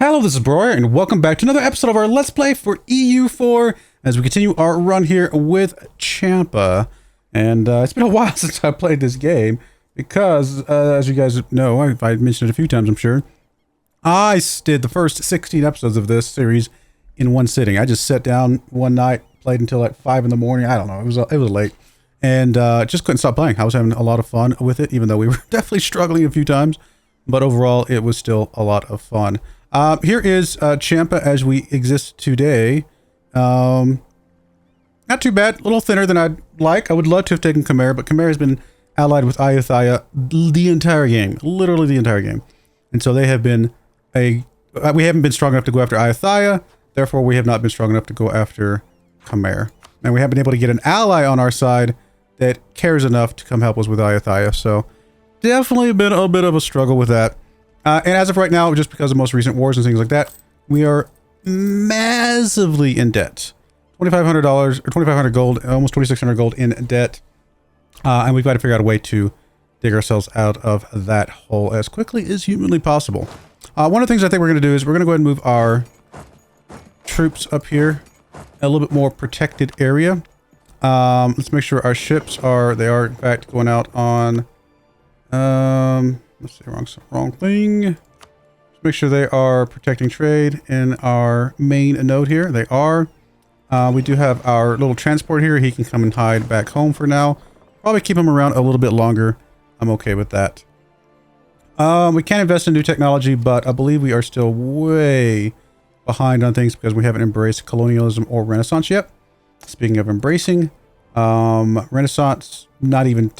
Hello, this is Broyar, and welcome back to another episode of our Let's Play for EU4 as we continue our run here with Champa. And it's been a while since I played this game because, as you guys know, I've mentioned it a few times, I'm sure, I did the first 16 episodes of this series in one sitting. I just sat down one night, played until like 5 in the morning. I don't know, it was late, and just couldn't stop playing. I was having a lot of fun with it, even though we were definitely struggling a few times, but overall it was still a lot of fun. Here is Champa as we exist today. Not too bad. A little thinner than I'd like. I would love to have taken Khmer, but Khmer has been allied with Ayutthaya the entire game. Literally the entire game. And so they have been we haven't been strong enough to go after Ayutthaya. Therefore, we have not been strong enough to go after Khmer. And we haven't been able to get an ally on our side that cares enough to come help us with Ayutthaya. So definitely been a bit of a struggle with that. And as of right now, just because of most recent wars and things like that, we are massively in debt. $2,500 or 2,500 gold, almost 2,600 gold in debt. And we've got to figure out a way to dig ourselves out of that hole as quickly as humanly possible. One of the things I think we're going to do is we're going to go ahead and move our troops up here, a little bit more protected area. Let's make sure our ships they are in fact going out on, let's see, wrong thing. Let's make sure they are protecting trade in our main node here. They are. We do have our little transport here. He can come and hide back home for now. Probably keep him around a little bit longer. I'm okay with that. We can invest in new technology, but I believe we are still way behind on things because we haven't embraced colonialism or Renaissance yet. Speaking of embracing, Renaissance, not even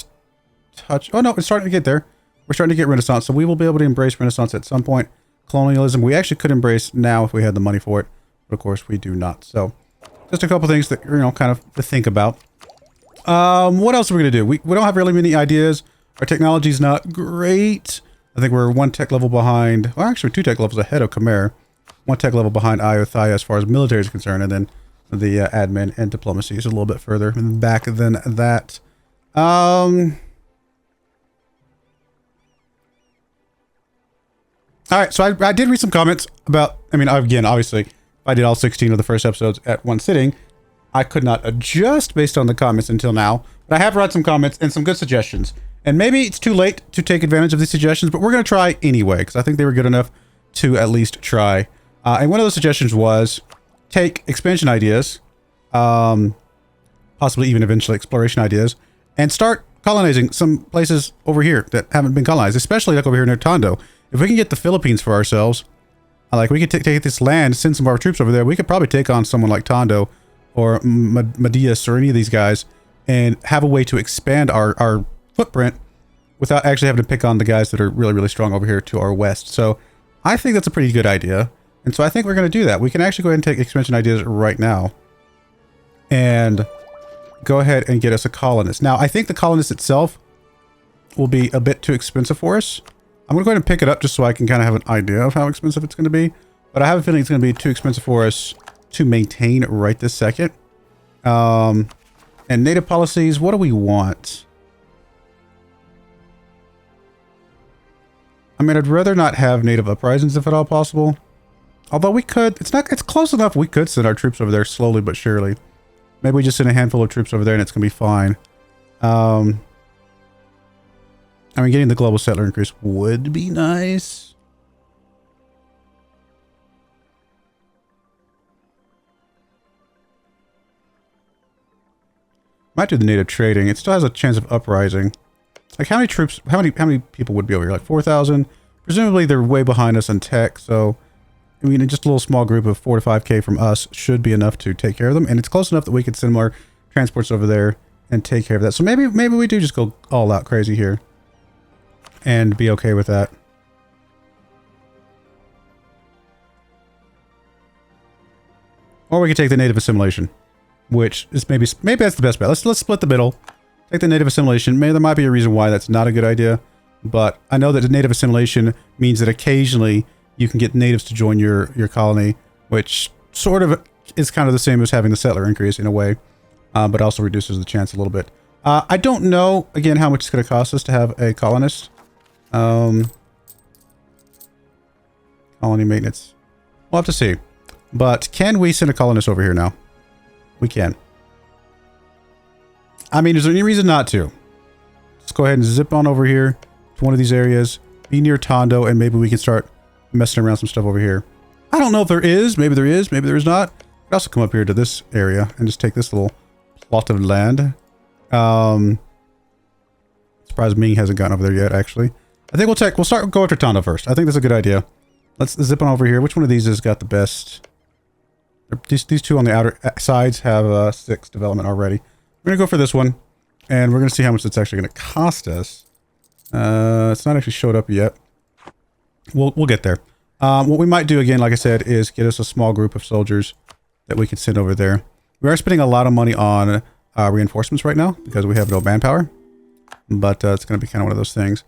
touch. Oh no, it's starting to get there. We're starting to get Renaissance, so we will be able to embrace Renaissance at some point. Colonialism, we actually could embrace now if we had the money for it, but of course we do not. So, just a couple things that, kind of to think about. What else are we going to do? We don't have really many ideas. Our technology's not great. I think we're one tech level behind, well actually 2 tech levels ahead of Khmer. 1 tech level behind Ayutthaya as far as military is concerned, and then the admin and diplomacy is a little bit further back than that. All right, so I did read some comments about, again, obviously, if I did all 16 of the first episodes at one sitting, I could not adjust based on the comments until now, but I have read some comments and some good suggestions. And maybe it's too late to take advantage of these suggestions, but we're going to try anyway, because I think they were good enough to at least try. And one of those suggestions was take expansion ideas, possibly even eventually exploration ideas, and start colonizing some places over here that haven't been colonized, especially like over here near Tondo. If we can get the Philippines for ourselves, like we could take this land, send some of our troops over there, we could probably take on someone like Tondo or Medias or any of these guys and have a way to expand our footprint without actually having to pick on the guys that are really, really strong over here to our west. So I think that's a pretty good idea. And so I think we're going to do that. We can actually go ahead and take expansion ideas right now and go ahead and get us a colonist. Now, I think the colonist itself will be a bit too expensive for us. I'm going to go ahead and pick it up just so I can kind of have an idea of how expensive it's going to be. But I have a feeling it's going to be too expensive for us to maintain right this second. And native policies, what do we want? I'd rather not have native uprisings if at all possible. Although we could, it's close enough we could send our troops over there slowly but surely. Maybe we just send a handful of troops over there and it's going to be fine. Getting the global settler increase would be nice. Might do the native trading. It still has a chance of uprising. Like how many troops, how many people would be over here? Like 4,000? Presumably they're way behind us in tech, so just a little small group of 4 to 5k from us should be enough to take care of them, and it's close enough that we could send more transports over there and take care of that. So maybe we do just go all out crazy here and be okay with that. Or we could take the native assimilation, which is maybe that's the best bet. Let's split the middle. Take the native assimilation. Maybe there might be a reason why that's not a good idea, but I know that the native assimilation means that occasionally you can get natives to join your colony, which sort of is kind of the same as having the settler increase in a way, but also reduces the chance a little bit. I don't know, again, how much it's going to cost us to have a colonist. Colony maintenance. We'll have to see. But can we send a colonist over here now? We can. I mean, is there any reason not to? Let's go ahead and zip on over here to one of these areas. Be near Tondo, and maybe we can start messing around some stuff over here. I don't know if there is. Maybe there is. Maybe there is not. We could also come up here to this area and just take this little plot of land. Surprised Ming hasn't gotten over there yet, actually. I think we'll go after Tondo first. I think that's a good idea. Let's zip on over here. Which one of these has got the best? These two on the outer sides have 6 development already. We're going to go for this one, and we're going to see how much it's actually going to cost us. It's not actually showed up yet. We'll get there. What we might do again, like I said, is get us a small group of soldiers that we can send over there. We are spending a lot of money on reinforcements right now because we have no manpower, but it's going to be kind of one of those things.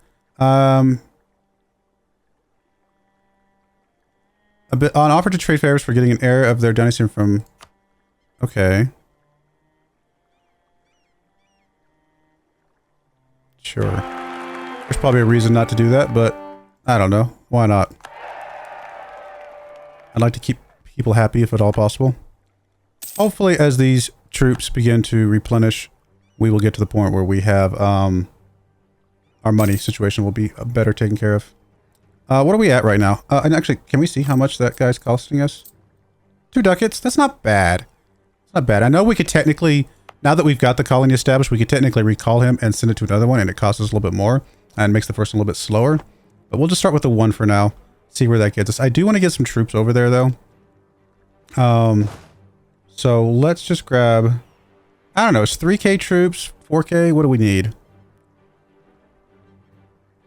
A bit on offer to trade favors for getting an heir of their dynasty from... Okay. Sure. There's probably a reason not to do that, but I don't know. Why not? I'd like to keep people happy if at all possible. Hopefully, as these troops begin to replenish, we will get to the point where we have our money situation will be better taken care of. What are we at right now? And actually, can we see how much that guy's costing us? 2 ducats? That's not bad. It's not bad. I know we could technically, now that we've got the colony established, we could technically recall him and send it to another one, and it costs us a little bit more, and makes the first one a little bit slower. But we'll just start with the 1 for now. See where that gets us. I do want to get some troops over there, though. So let's just grab... I don't know. It's 3K troops? 4K? What do we need?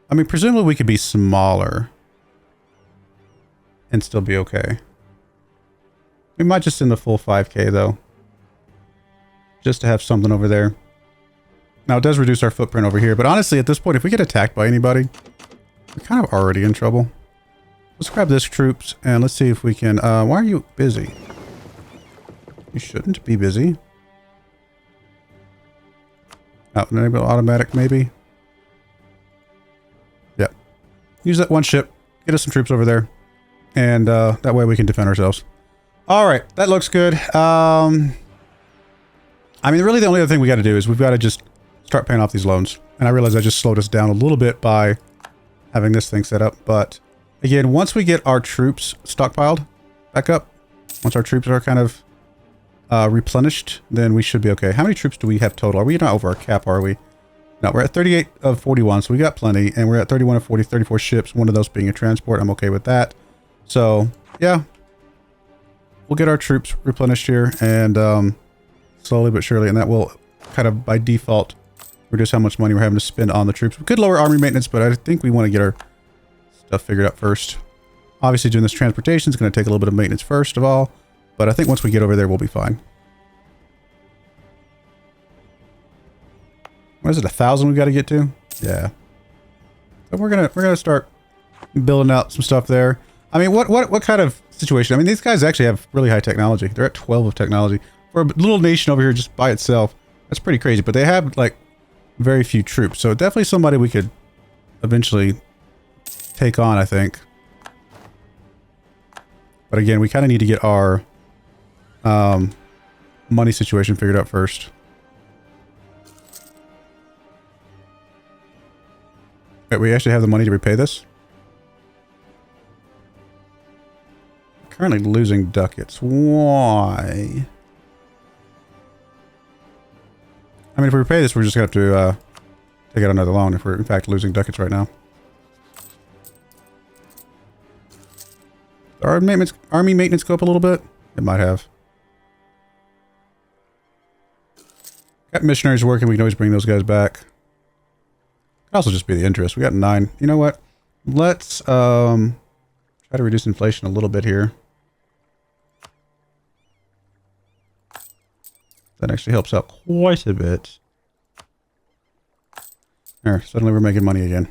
I mean, presumably we could be smaller and still be okay. We might just send the full 5K, though. Just to have something over there. Now, it does reduce our footprint over here, but honestly, at this point, if we get attacked by anybody, we're kind of already in trouble. Let's grab this troops, and let's see if we can... why are you busy? You shouldn't be busy. Enable automatic, maybe? Yep. Use that one ship. Get us some troops over there. And that way we can defend ourselves. Alright, that looks good. I mean, really the only other thing we got to do is we've got to just start paying off these loans. And I realize I just slowed us down a little bit by having this thing set up. But again, once we get our troops stockpiled back up, once our troops are kind of replenished, then we should be okay. How many troops do we have total? Are we not over our cap, are we? No, we're at 38 of 41, so we got plenty. And we're at 31 of 40, 34 ships, one of those being a transport. I'm okay with that. So, yeah. We'll get our troops replenished here, and slowly but surely, and that will kind of, by default, reduce how much money we're having to spend on the troops. We could lower army maintenance, but I think we want to get our stuff figured out first. Obviously, doing this transportation is going to take a little bit of maintenance first of all, but I think once we get over there, we'll be fine. What is it, 1,000 we've got to get to? Yeah. So we're gonna start building out some stuff there. I mean, what kind of situation? I mean, these guys actually have really high technology. They're at 12 of technology. For a little nation over here just by itself, that's pretty crazy. But they have, like, very few troops. So definitely somebody we could eventually take on, I think. But again, we kind of need to get our money situation figured out first. Okay, we actually have the money to repay this. Currently losing ducats. Why? I mean, if we repay this, we're just going to have to take out another loan if we're, in fact, losing ducats right now. Our army maintenance go up a little bit? It might have. Got missionaries working. We can always bring those guys back. Could also just be the interest. We got 9. You know what? Let's try to reduce inflation a little bit here. That actually helps out quite a bit. There, suddenly we're making money again.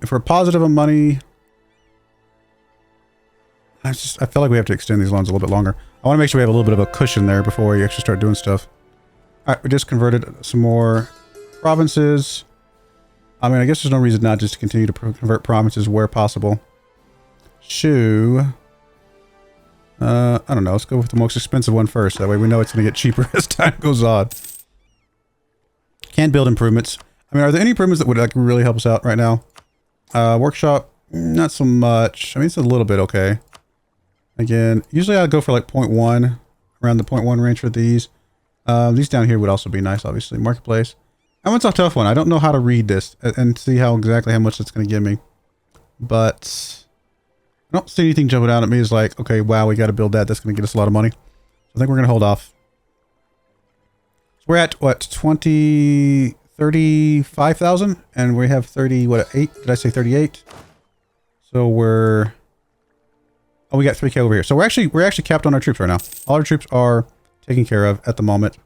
If we're positive on money, I feel like we have to extend these loans a little bit longer. I want to make sure we have a little bit of a cushion there before we actually start doing stuff. Alright, we just converted some more provinces. I mean, I guess there's no reason not just to continue to convert provinces where possible. Shoe. I don't know. Let's go with the most expensive one first. That way we know it's going to get cheaper as time goes on. Can build improvements. I mean, are there any improvements that would like really help us out right now? Workshop, not so much. I mean, it's a little bit okay. Again, usually I'd go for like 0.1, around the 0.1 range for these. These down here would also be nice, obviously. Marketplace. That one's a tough one. I don't know how to read this and see how exactly how much it's going to give me. But I don't see anything jumping out at me as like, okay, wow, we got to build that. That's going to get us a lot of money. So I think we're going to hold off. So we're at, what, 35,000? And we have 30, what, 8? Did I say 38? So we're... Oh, we got 3K over here. So we're actually capped on our troops right now. All our troops are taken care of at the moment.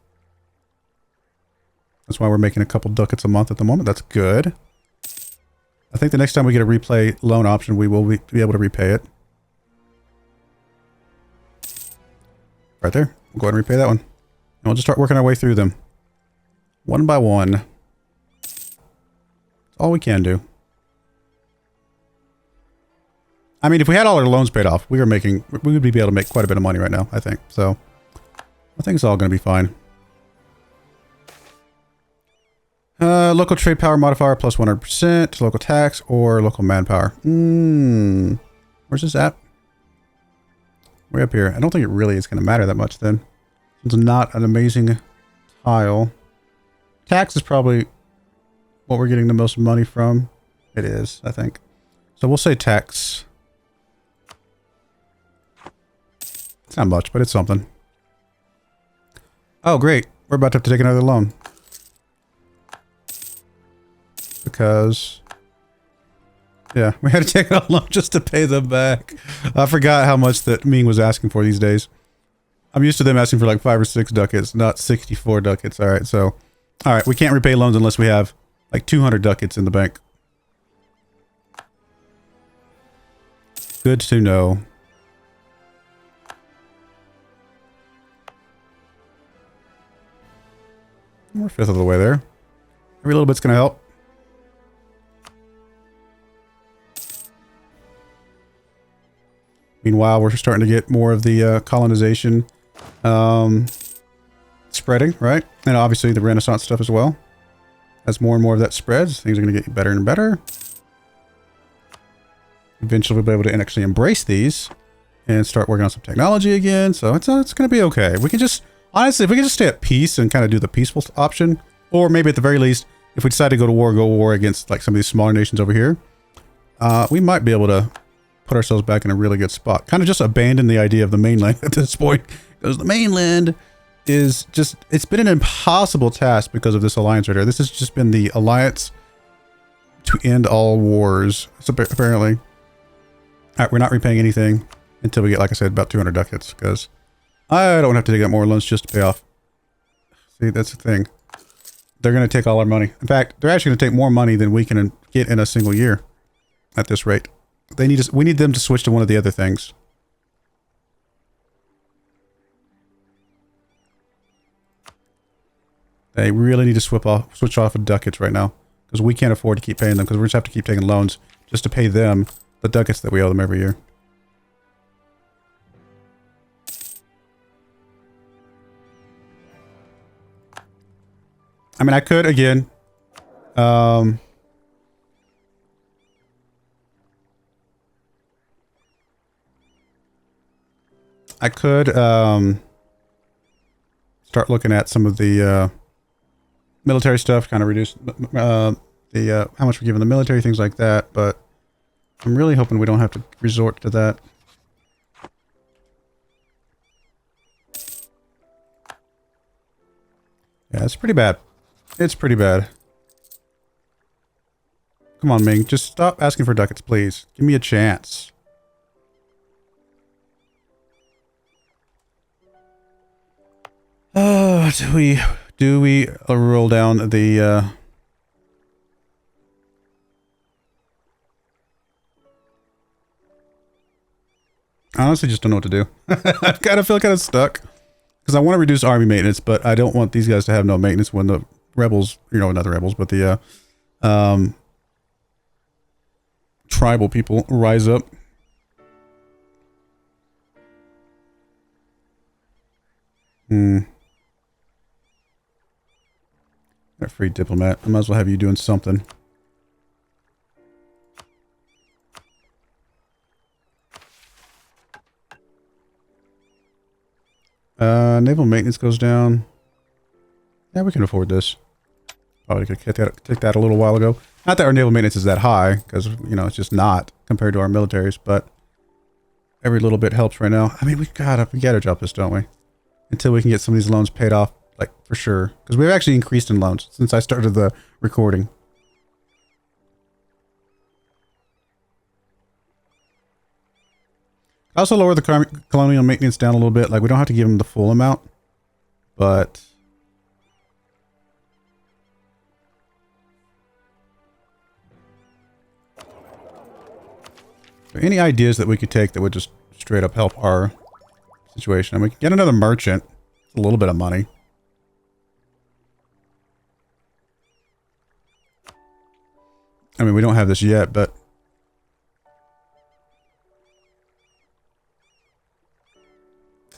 That's why we're making a couple ducats a month at the moment. That's good. I think the next time we get a replay loan option, we will be able to repay it. Right there. We'll go ahead and repay that one. And we'll just start working our way through them. One by one. That's all we can do. I mean, if we had all our loans paid off, we would be able to make quite a bit of money right now, I think. So, I think it's all going to be fine. Local trade power modifier plus 100%, local tax, or local manpower. Where's this at? Way up here. I don't think it really is going to matter that much then. It's not an amazing tile. Tax is probably what we're getting the most money from. It is, I think. So we'll say tax. It's not much, but it's something. Oh, great. We're about to have to take another loan. Because... yeah, we had to take a loan just to pay them back. I forgot how much that Ming was asking for these days. I'm used to them asking for like 5 or 6 ducats, not 64 ducats. Alright, so... alright, we can't repay loans unless we have like 200 ducats in the bank. Good to know. We're 1/5 of the way there. Every little bit's gonna help. Meanwhile, we're starting to get more of the colonization spreading, right? And obviously the Renaissance stuff as well. As more and more of that spreads, things are going to get better and better. Eventually we'll be able to actually embrace these and start working on some technology again. So it's going to be okay. We can just... honestly, if we can just stay at peace and kind of do the peaceful option, or maybe at the very least, if we decide to go war against like some of these smaller nations over here, we might be able to put ourselves back in a really good spot. Kind of just abandon the idea of the mainland at this point, because the mainland is just, it's been an impossible task because of this alliance right here. This has just been the alliance to end all wars, apparently. All right, we're not repaying anything until we get, like I said, about 200 ducats, because I don't have to take out more loans just to pay off. See, that's the thing. They're going to take all our money. In fact, they're actually going to take more money than we can get in a single year at this rate. They need us, we need them to switch to one of the other things. They really need to switch off of ducats right now, because we can't afford to keep paying them, because we just have to keep taking loans just to pay them the ducats that we owe them every year. I mean, I could, again, I could start looking at some of the military stuff, kind of reduce how much we're giving the military, things like that, but I'm really hoping we don't have to resort to that. Yeah, it's pretty bad. It's pretty bad. Come on, Ming. Just stop asking for ducats, please. Give me a chance. Do we roll down the I honestly just don't know what to do. I kind of feel kind of stuck. Because I want to reduce army maintenance, but I don't want these guys to have no maintenance when the rebels, you know, not the rebels, but the tribal people rise up. Got a free diplomat. I might as well have you doing something. Naval maintenance goes down. Yeah, we can afford this. Probably could take that a little while ago. Not that our naval maintenance is that high, because, you know, it's just not compared to our militaries, but every little bit helps right now. I mean, we gotta drop this, don't we? Until we can get some of these loans paid off, like, for sure. Because we've actually increased in loans since I started the recording. I also lowered the colonial maintenance down a little bit. Like, we don't have to give them the full amount, but... any ideas that we could take that would just straight up help our situation? And we can get another merchant. A little bit of money. I mean, we don't have this yet, but...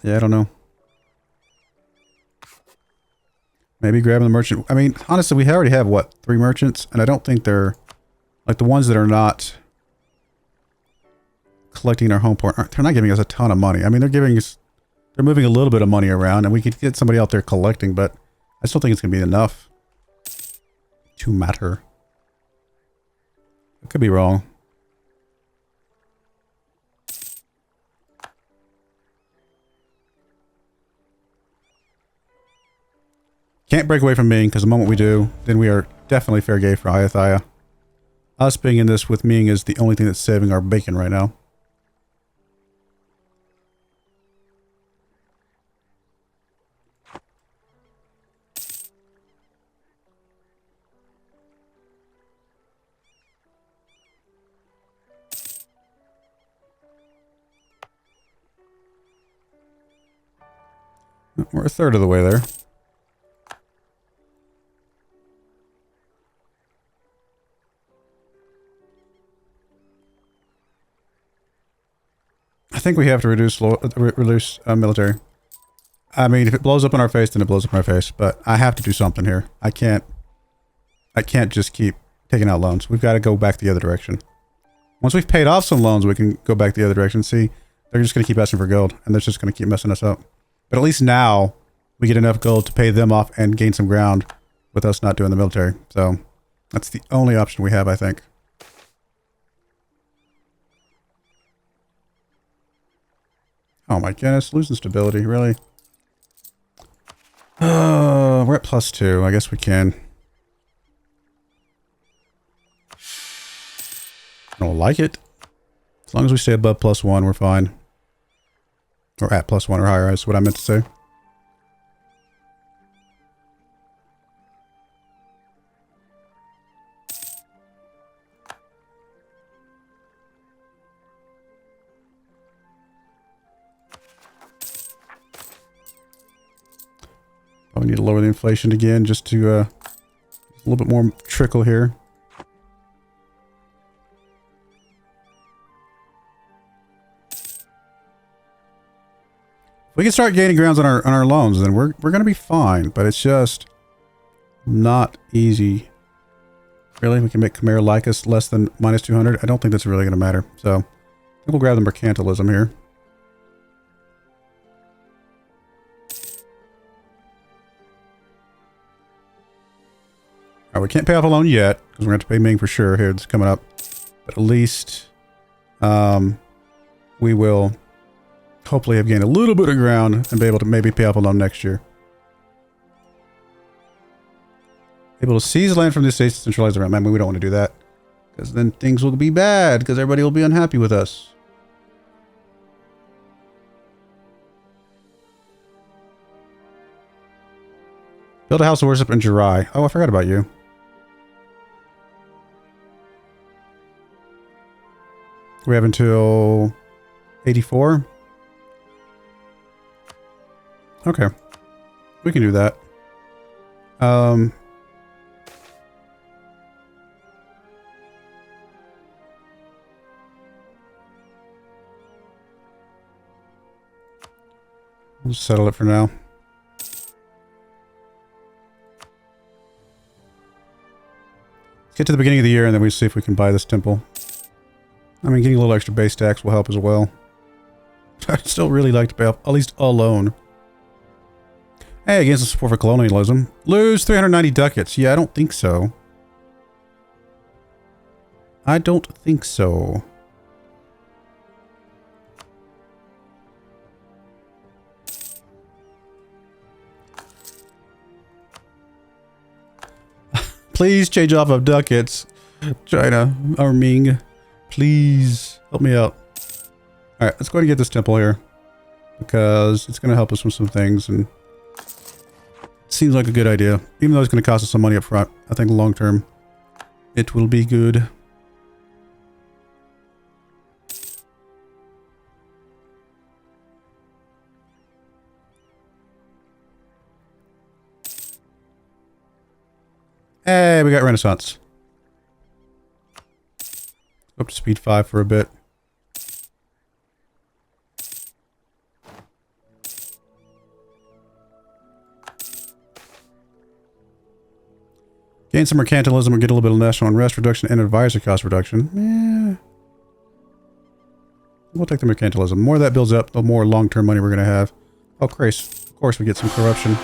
yeah, I don't know. Maybe grabbing the merchant. I mean, honestly, we already have, what, 3 merchants? And I don't think they're... like, the ones that are not... collecting our home port, they're not giving us a ton of money. I mean, they're giving us... they're moving a little bit of money around, and we could get somebody out there collecting, but I still think it's going to be enough to matter. I could be wrong. Can't break away from Ming, because the moment we do, then we are definitely fair game for Ayathaya. Us being in this with Ming is the only thing that's saving our bacon right now. We're a third of the way there. I think we have to reduce military. I mean, if it blows up in our face, then it blows up in our face. But I have to do something here. I can't just keep taking out loans. We've got to go back the other direction. Once we've paid off some loans, we can go back the other direction. See, they're just going to keep asking for gold, and they're just going to keep messing us up. But at least now, we get enough gold to pay them off and gain some ground with us not doing the military. So, that's the only option we have, I think. Oh my goodness, losing stability, really? We're at +2. I guess we can. I don't like it. As long as we stay above +1, we're fine. Or at +1 or higher, is what I meant to say. Probably need to lower the inflation again just to a little bit more trickle here. We can start gaining grounds on our loans, then we're gonna be fine. But it's just not easy. Really, we can make Khmer like us less than -200. I don't think that's really gonna matter. So I think we'll grab the mercantilism here. Alright, we can't pay off a loan yet because we're gonna have to pay Ming for sure here. It's coming up, but at least we will. Hopefully have gained a little bit of ground and be able to maybe pay off a loan next year. Able to seize land from the states to centralize around. Man, we don't want to do that. Because then things will be bad. Because everybody will be unhappy with us. Build a house of worship in Jirai. Oh, I forgot about you. We have until 84. Okay. We can do that. We'll settle it for now. Let's get to the beginning of the year and then we see if we can buy this temple. I mean, getting a little extra base tax will help as well. I'd still really like to pay off at least a loan. Hey, against the support for colonialism. Lose 390 ducats. Yeah, I don't think so. I don't think so. Please change off of ducats. China or Ming. Please help me out. Alright, let's go ahead and get this temple here. Because it's going to help us with some things and it seems like a good idea. Even though it's going to cost us some money up front, I think long term it will be good. Hey, we got Renaissance. Up to speed 5 for a bit. Gain some mercantilism or get a little bit of national unrest reduction and advisor cost reduction. Yeah. We'll take the mercantilism. The more that builds up, the more long-term money we're going to have. Oh, Christ. Of course we get some corruption.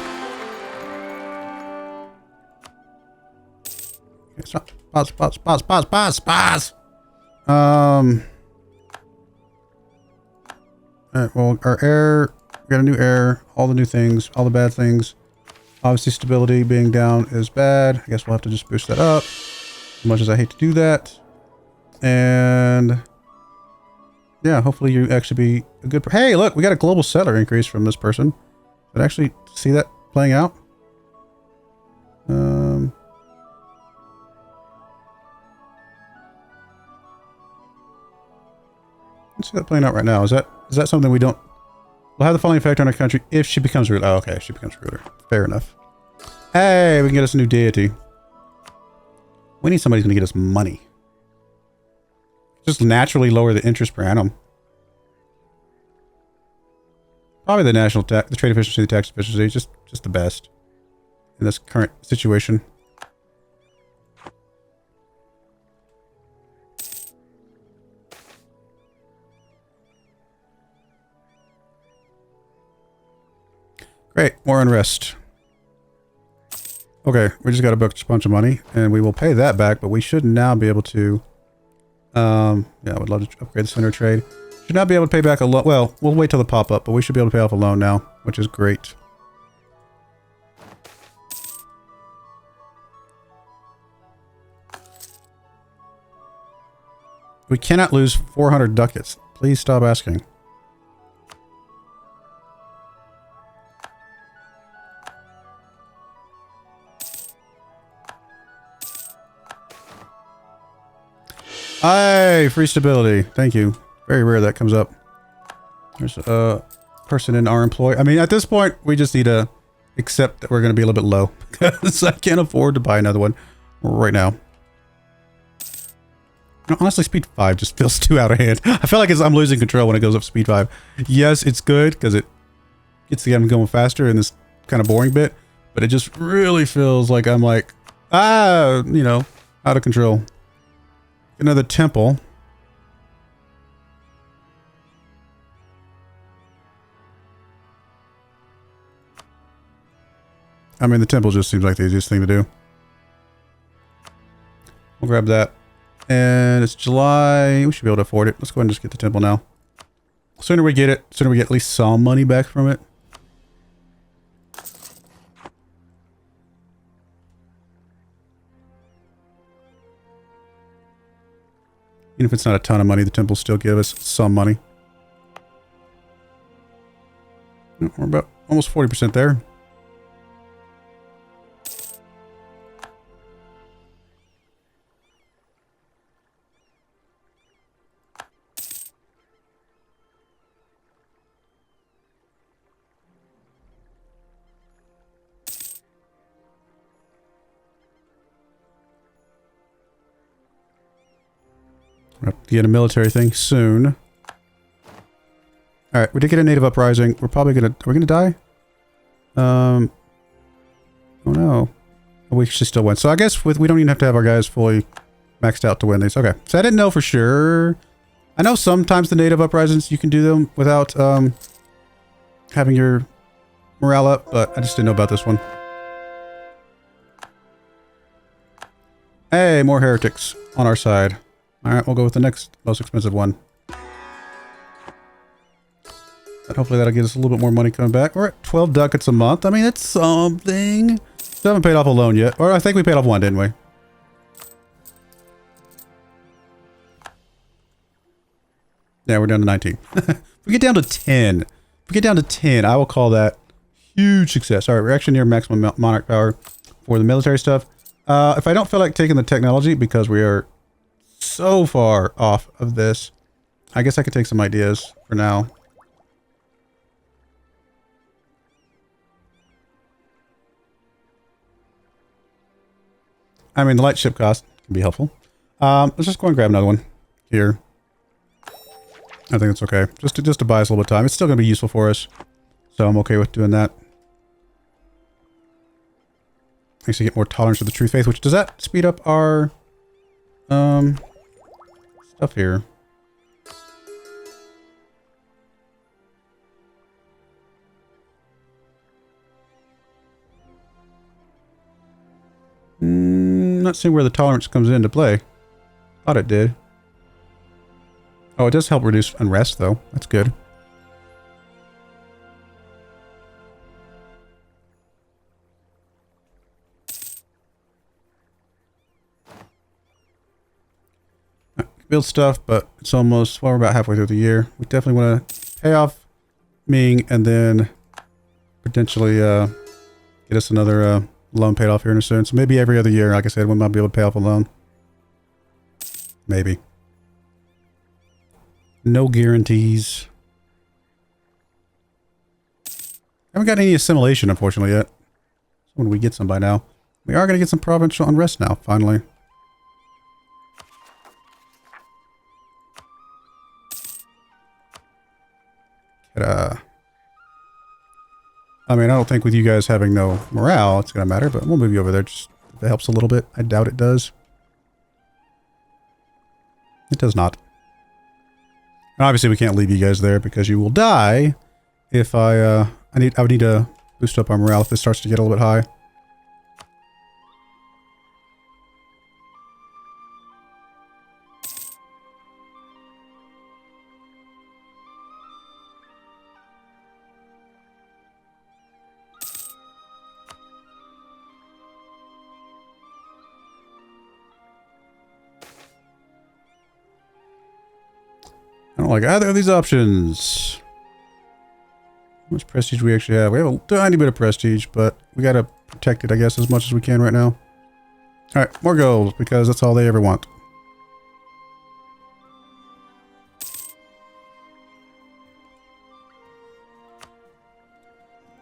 Okay, stop. Pause. Alright, well, our heir, we got a new heir, all the new things, all the bad things. Obviously, stability being down is bad. I guess we'll have to just boost that up. As much as I hate to do that. And yeah, hopefully you actually be a good... Hey, look, we got a global settler increase from this person. But actually, see that playing out? Let's see that playing out right now. Is that something we don't... We'll have the following effect on our country if she becomes ruler. Oh, okay, she becomes ruler. Fair enough. Hey, we can get us a new deity. We need somebody who's going to get us money. Just naturally lower the interest per annum. Probably the national tax, the trade efficiency, the tax efficiency, just the best in this current situation. Great, more unrest. Okay, we just got a bunch of money, and we will pay that back, but we should now be able to... yeah, I would love to upgrade the center trade. Should not be able to pay back a loan. Well, we'll wait till the pop-up, but we should be able to pay off a loan now, which is great. We cannot lose 400 ducats. Please stop asking. Aye, free stability. Thank you. Very rare that comes up. There's a person in our employ. I mean, at this point, we just need to accept that we're going to be a little bit low. Because I can't afford to buy another one right now. No, honestly, speed 5 just feels too out of hand. I feel like I'm losing control when it goes up speed 5. Yes, it's good because it gets the game going faster in this kind of boring bit. But it just really feels like I'm like, you know, out of control. Another temple. I mean, the temple just seems like the easiest thing to do. We'll grab that. And it's July. We should be able to afford it. Let's go ahead and just get the temple now. The sooner we get it, the sooner we get at least some money back from it. Even if it's not a ton of money, the temples still give us some money. We're about almost 40% there. We'll have to get a military thing soon. Alright, we did get a native uprising. We're probably gonna... Are we gonna die? Oh no. We should still win. So I guess we don't even have to have our guys fully maxed out to win these. Okay. So I didn't know for sure. I know sometimes the native uprisings, you can do them without having your morale up, but I just didn't know about this one. Hey, more heretics on our side. Alright, we'll go with the next most expensive one. And hopefully that'll get us a little bit more money coming back. We're at 12 ducats a month. I mean, it's something. Still haven't paid off a loan yet. Or I think we paid off one, didn't we? Yeah, we're down to 19. If we get down to 10. If we get down to 10, I will call that huge success. Alright, we're actually near maximum monarch power for the military stuff. If I don't feel like taking the technology because we are so far off of this, I guess I could take some ideas for now. I mean, the light ship cost can be helpful. Let's just go and grab another one here. I think it's okay. Just to buy us a little bit of time. It's still going to be useful for us. So I'm okay with doing that. Actually get more tolerance for the true faith, which does that speed up our stuff here. Not seeing where the tolerance comes into play. Thought it did. Oh, it does help reduce unrest, though. That's good. Build stuff, but it's almost, well, we're about halfway through the year. We definitely want to pay off Ming and then potentially get us another loan paid off here in a soon. So maybe every other year, like I said, we might be able to pay off a loan. Maybe. No guarantees. Haven't got any assimilation, unfortunately, yet. So when we get some by now. We are going to get some provincial unrest now, finally. I mean, I don't think with you guys having no morale, it's going to matter, but we'll move you over there. Just if it helps a little bit. I doubt it does. It does not. And obviously, we can't leave you guys there because you will die if I would need to boost up our morale if this starts to get a little bit high. I don't like either of these options. How much prestige we actually have? We have a tiny bit of prestige, but we gotta protect it, I guess, as much as we can right now. Alright, more gold, because that's all they ever want.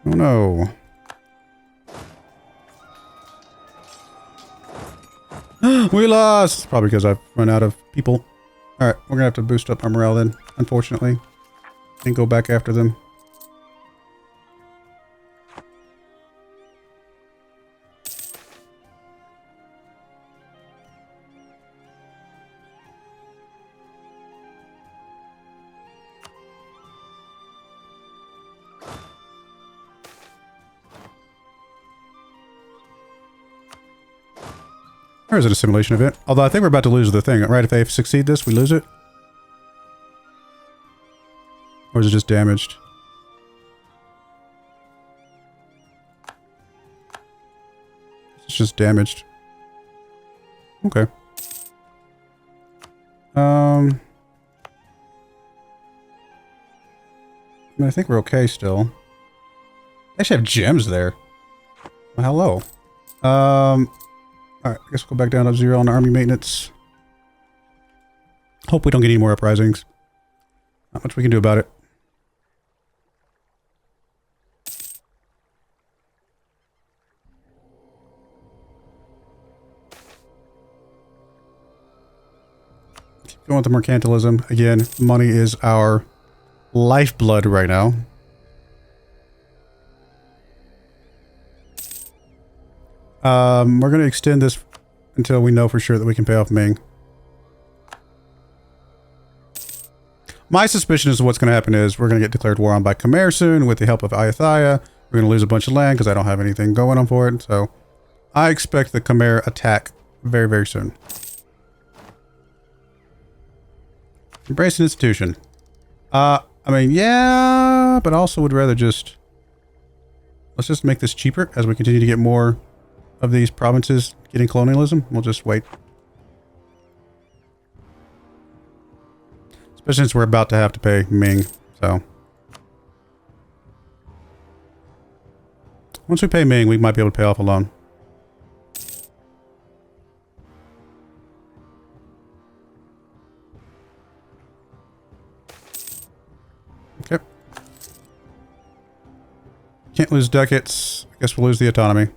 Oh no. We lost! Probably because I've run out of people. Alright, we're gonna have to boost up our morale then, unfortunately. And go back after them. Or is it a simulation event? Although I think we're about to lose the thing, right? If they succeed this, we lose it? Or is it just damaged? It's just damaged. Okay. I mean, I think we're okay still. They actually have gems there. Well, hello. Alright, I guess we'll go back down to 0 on army maintenance. Hope we don't get any more uprisings. Not much we can do about it. Keep going with the mercantilism. Again, money is our lifeblood right now. We're going to extend this until we know for sure that we can pay off Ming. My suspicion is what's going to happen is we're going to get declared war on by Khmer soon with the help of Ayutthaya. We're going to lose a bunch of land because I don't have anything going on for it. So I expect the Khmer attack very, very soon. Embrace an institution. I mean, yeah, but also would rather just... Let's just make this cheaper as we continue to get more of these provinces getting colonialism. We'll just wait. Especially since we're about to have to pay Ming, so. Once we pay Ming, we might be able to pay off a loan. Okay. Can't lose ducats. I guess we'll lose the autonomy.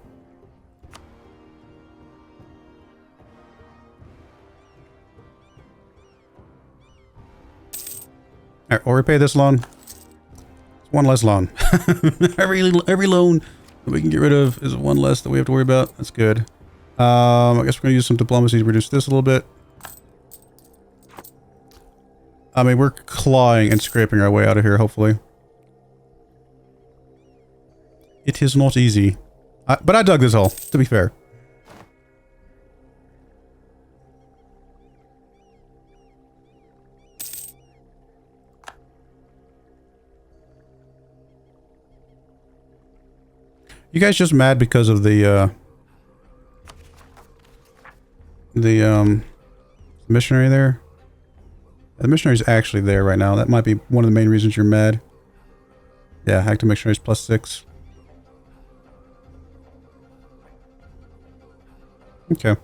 Alright, we'll repay this loan. It's one less loan. every loan that we can get rid of is one less that we have to worry about. That's good. I guess we're going to use some diplomacy to reduce this a little bit. I mean, we're clawing and scraping our way out of here, hopefully. It is not easy. But I dug this hole, to be fair. You guys just mad because of the missionary there? The missionary's actually there right now. That might be one of the main reasons you're mad. Yeah, active missionaries +6. Okay.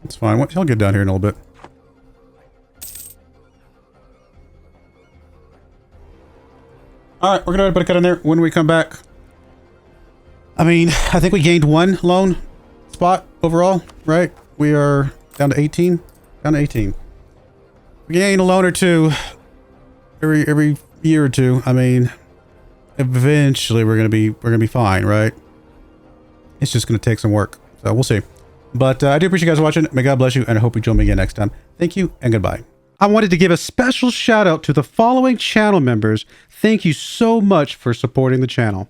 That's fine. He'll get down here in a little bit. Alright, we're gonna put a cut in there when we come back. I mean, I think we gained one loan spot overall, right? We are down to 18. Down to 18. We gain a loan or two every year or two. I mean, eventually we're gonna be fine, right? It's just gonna take some work, so we'll see. But I do appreciate you guys watching. May God bless you, and I hope you join me again next time. Thank you and goodbye. I wanted to give a special shout out to the following channel members. Thank you so much for supporting the channel: